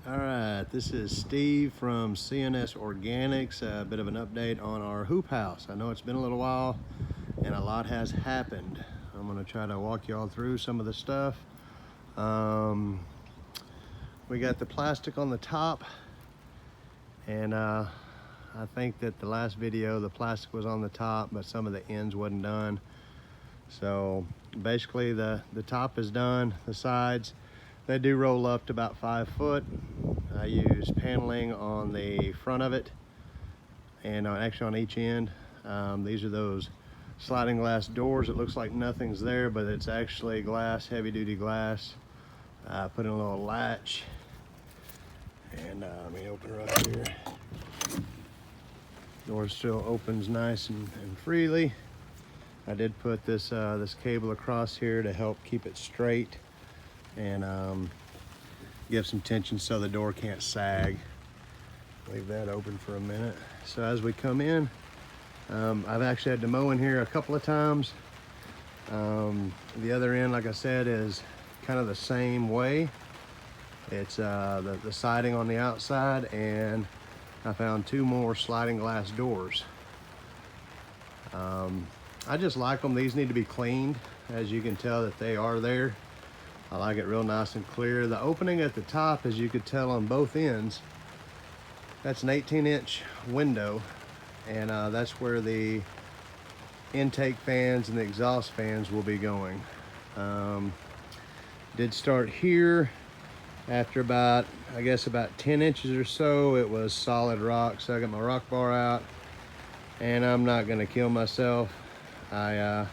All right, this is Steve from CNS Organics. A bit of an update on our hoop house. I know it's been a little while and a lot has happened. I'm gonna try to walk you all through some of the stuff. We got the plastic on the top, and I think that the last video the plastic was on the top, but some of the ends wasn't done. So basically the top is done. The sides, they do roll up to about 5 foot. I use paneling on the front of it and actually on each end. These are those sliding glass doors. It looks like nothing's there, but it's actually glass, heavy duty glass. Put in a little latch, and let me open her up here. Door still opens nice and freely. I did put this this cable across here to help keep it straight and give some tension so the door can't sag. Leave that open for a minute. So as we come in, I've actually had to mow in here a couple of times. The other end, like I said, is kind of the same way. It's the siding on the outside, and I found 2 more sliding glass doors. I just like them. These need to be cleaned. As you can tell that they are there. I like it real nice and clear. The opening at the top, as you could tell on both ends, that's an 18-inch window, and that's where the intake fans and the exhaust fans will be going. Did start here. After about, I guess about 10 inches or so, it was solid rock. So I got my rock bar out, and I'm not gonna kill myself. I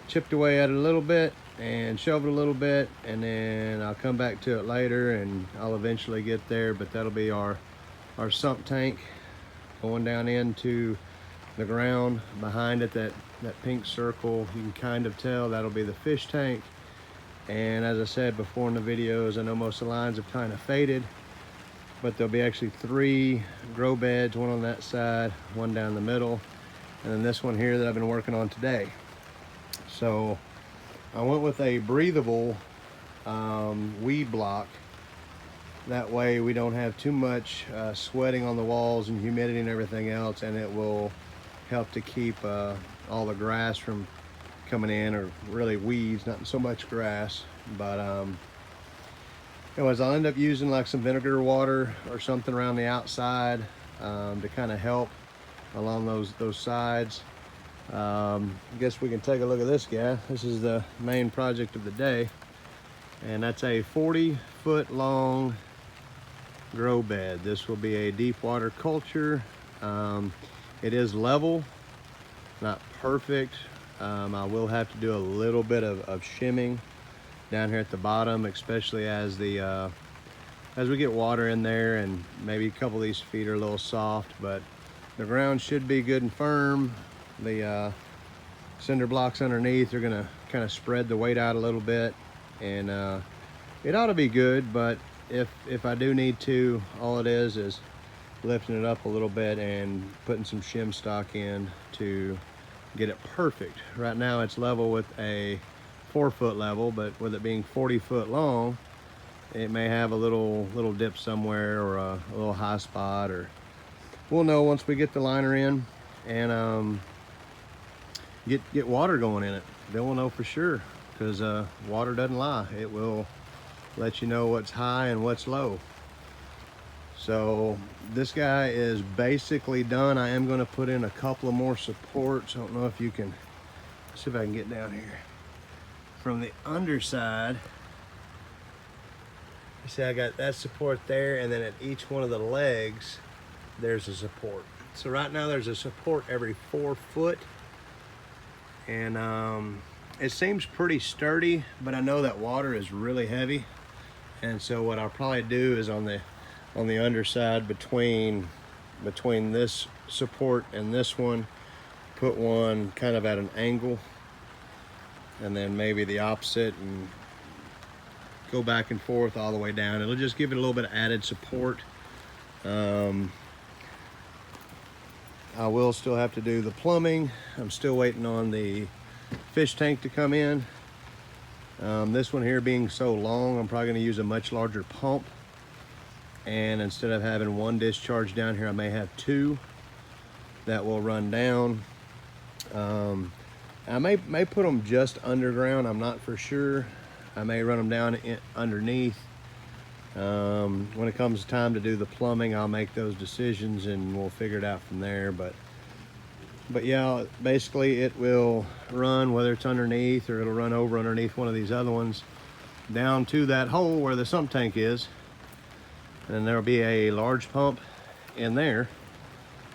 chipped away at it a little bit and shoved it a little bit, and then I'll come back to it later and I'll eventually get there. But that'll be our sump tank going down into the ground. Behind it, that pink circle, you can kind of tell that'll be the fish tank. And as I said before in the videos, I know most of the lines have kind of faded, but there'll be actually 3 grow beds, one on that side, one down the middle, and then this one here that I've been working on today. So I went with a breathable weed block. That way we don't have too much sweating on the walls and humidity and everything else, and it will help to keep all the grass from coming in, or really weeds, not so much grass. But anyways, I'll end up using like some vinegar water or something around the outside to kind of help along those sides. I guess we can take a look at this guy. This is the main project of the day, and that's a 40-foot long grow bed. This will be a deep water culture. It is level, not perfect. I will have to do a little bit of shimming down here at the bottom, especially as we get water in there, and maybe a couple of these feet are a little soft, but the ground should be good and firm. The cinder blocks underneath are gonna kind of spread the weight out a little bit, and it ought to be good. But if I do need to, all it is lifting it up a little bit and putting some shim stock in to get it perfect. Right now it's level with a 4-foot level, but with it being 40 foot long, it may have a little dip somewhere, or a little high spot, or we'll know once we get the liner in and get water going in it. Then we'll know for sure, because water doesn't lie. It will let you know what's high and what's low. So this guy is basically done. I am going to put in a couple of more supports. I don't know if you can, see if I can get down here from the underside. You see I got that support there, and then at each one of the legs there's a support. So right now there's a support every 4 foot, and it seems pretty sturdy, but I know that water is really heavy. And so what I'll probably do is on the underside, between this support and this one, put one kind of at an angle, and then maybe the opposite, and go back and forth all the way down. It'll just give it a little bit of added support. I will still have to do the plumbing. I'm still waiting on the fish tank to come in. This one here being so long, I'm probably going to use a much larger pump and instead of having one discharge down here, I may have two that will run down. I may put them just underground. I'm not for sure. I may run them down underneath. When it comes time to do the plumbing, I'll make those decisions and we'll figure it out from there. But yeah, basically it will run, whether it's underneath or it'll run over underneath one of these other ones, down to that hole where the sump tank is. And there'll be a large pump in there,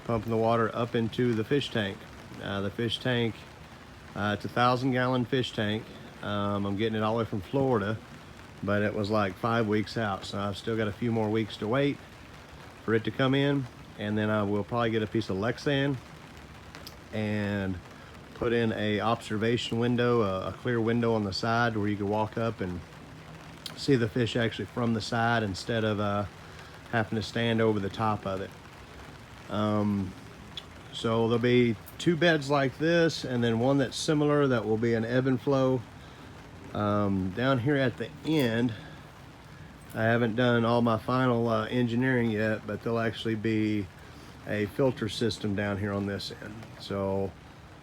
pumping the water up into the fish tank. The fish tank, it's a 1,000-gallon fish tank. I'm getting it all the way from Florida, but it was like 5 weeks out, so I've still got a few more weeks to wait for it to come in. And then I will probably get a piece of Lexan and put in a observation window, a clear window on the side where you can walk up and see the fish actually from the side instead of having to stand over the top of it. So there'll be 2 beds like this, and then one that's similar that will be an ebb and flow. Down here at the end, I haven't done all my final engineering yet, but there'll actually be a filter system down here on this end. So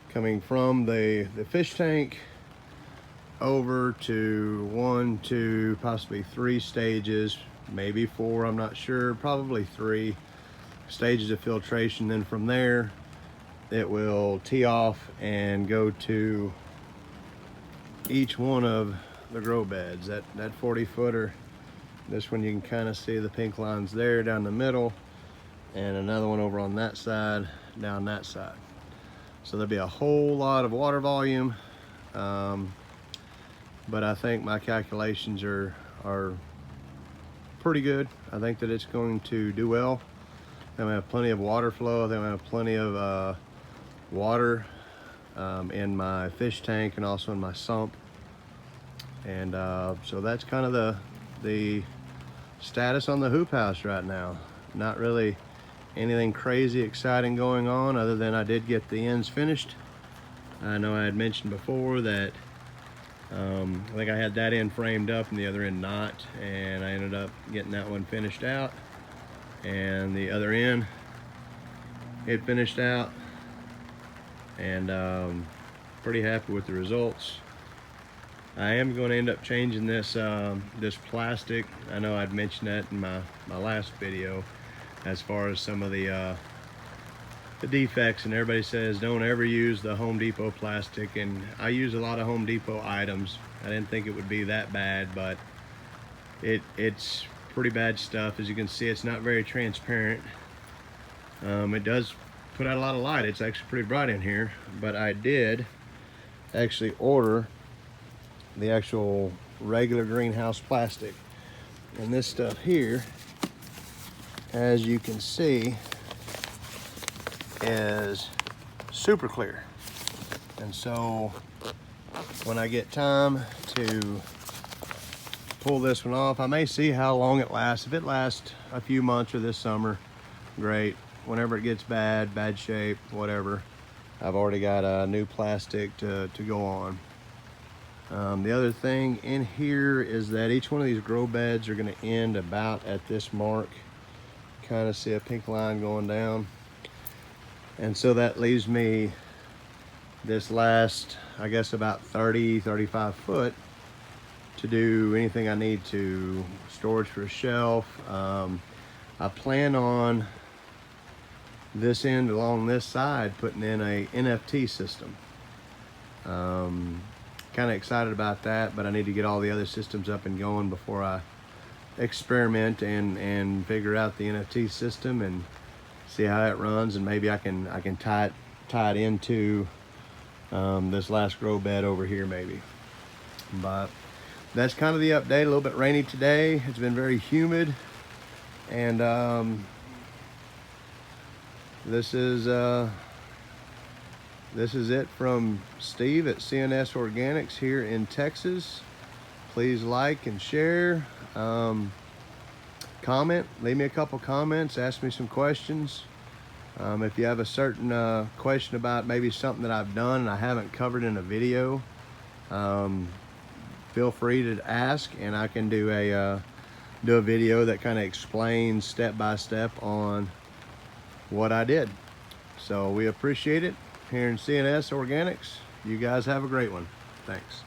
coming from the fish tank over to 1, 2, possibly 3 stages, maybe 4, I'm not sure, probably 3 stages of filtration. Then from there it will tee off and go to each one of the grow beds. That 40-footer, this one you can kind of see the pink lines there down the middle, and another one over on that side, down that side. So there'll be a whole lot of water volume, but I think my calculations are pretty good. I think that it's going to do well. I'm gonna have plenty of water flow. I think I'm gonna have plenty of water in my fish tank and also in my sump. And so that's kind of the status on the hoop house right now. Not really anything crazy exciting going on, other than I did get the ends finished. I know I had mentioned before that I think I had that end framed up and the other end not, and I ended up getting that one finished out, and the other end it finished out, and pretty happy with the results. I am going to end up changing this this plastic. I know I'd mentioned that in my last video as far as some of the defects, and everybody says don't ever use the Home Depot plastic, and I use a lot of Home Depot items. I didn't think it would be that bad, but it's pretty bad stuff. As you can see, it's not very transparent. It does put out a lot of light. It's actually pretty bright in here, but I did actually order the actual regular greenhouse plastic, and this stuff here, as you can see, is super clear. And so when I get time to pull this one off, I may see how long it lasts. If it lasts a few months or this summer, great. Whenever it gets bad shape, whatever, I've already got a new plastic to go on. The other thing in here is that each one of these grow beds are going to end about at this mark. Kind of see a pink line going down, and so that leaves me this last, I guess, about 35 foot to do anything I need to. Storage for a shelf. I plan on this end along this side putting in a NFT system. Kind of excited about that, but I need to get all the other systems up and going before I experiment and figure out the NFT system and see how it runs, and maybe I can tie it into this last grow bed over here maybe. But that's kind of the update. A little bit rainy today. It's been very humid, and this is it from Steve at CNS Organics here in Texas. Please like and share. Comment, leave me a couple comments, ask me some questions. If you have a certain question about maybe something that I've done and I haven't covered in a video, feel free to ask, and I can do a do a video that kind of explains step by step on what I did. So we appreciate it here in CNS Organics. You guys have a great one. Thanks.